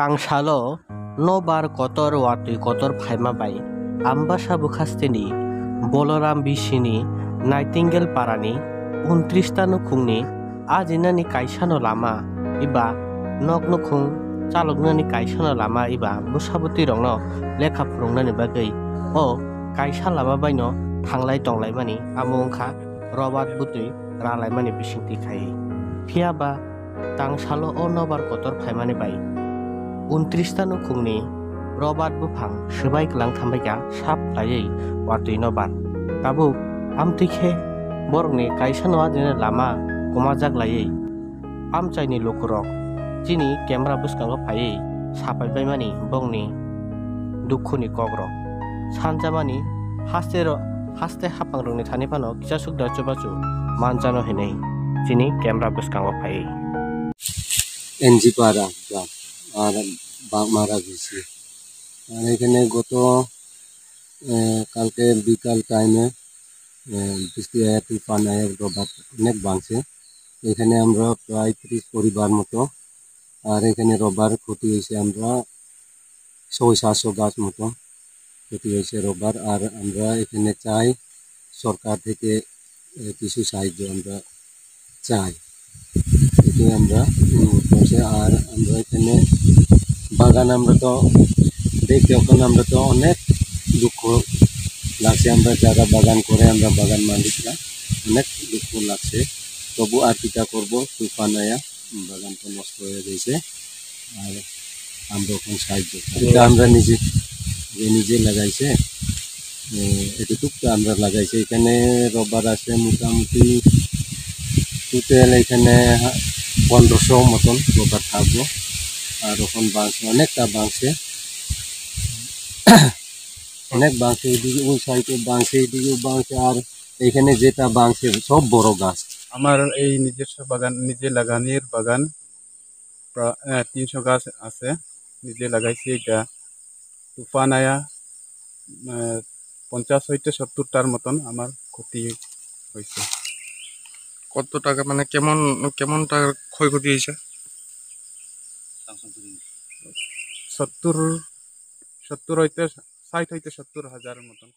Kangsalo no bar kotor watui kotor phaima bai amba sabu khasteni Boloram Bishini Nightingale Parani 29 ta nukhungni ajinani kaisano lama iba nok nukhung chaloknani kaisano lama iba busaboti rongno lekha phurungnani bagui o kaisa lama baino thanglai tonglaimani amo wngkha Robert Butui ralaimani bisingti khai phiaba tangsalo o nobar kotor phaimani bai 29 ta nukhungni Robert Buphang swibai klang thambaika sap laiei watui nobar tabuk amtikhe borokni kaisa no ajina lama komajak laiei amchaini lokurok chini camera bwskango phaiei sapaibai mani bongni dukhuni kogrok sanjamani haste hapangrokni thani phano kisasuk da chubachu manjano hinei chini camera bwskango phaiei এনজি পাড়া গ্রাম আর মারা গেছে। আর এখানে গত কালকে বিকাল টাইমে বৃষ্টি আয়া তুফান আয়া রোববার অনেক ভাঙছে। এখানে আমরা প্রায় 30 পরিবার মতো, আর এখানে রোববার ক্ষতি হয়েছে আমরা 600-700 গাছ মতো ক্ষতি হয়েছে রোববার। আর আমরা এখানে চাই সরকার থেকে কিছু সাহায্য আমরা চাই, এটি আমরা করছি। আর আমরা এখানে বাগান আমরা তো দেখতে এখন আমরা তো অনেক দুঃখ লাগছে, আমরা যারা বাগান করে আমরা বাগান মালিকরা অনেক দুঃখ লাগছে। তবু আর কিটা করবো, তুফান আয়া বাগান তো নষ্ট হয়ে গেছে। আর আমরা এখন সাহায্য আমরা নিজে লাগাইছে, এতটুক আমরা লাগাইছে। এখানে রোববার আছে মোটামুটি টোটাল এখানে 1500 মতন রোববার থাকবো। আর ওখান বাঁচছে অনেকটা বাঁচছে, অনেক বাঁচছে, এদিকে ওই সাইডে বাঁচছে, এদিকেও বাঁচছে। আর এখানে যেটা বাঁচছে সব বড় গাছ। আমার এই নিজস্ব বাগান, নিজে লাগানোর বাগান 300 গাছ আছে, নিজে লাগাইছি। এটা তুফান আয়া 50-70টার মতন আমার ক্ষতি হয়েছে। কত টাকা মানে কেমন টাকার ক্ষয়ক্ষতি হয়েছে? 70 হইতে 60 হইতে 70 হাজারের মতন।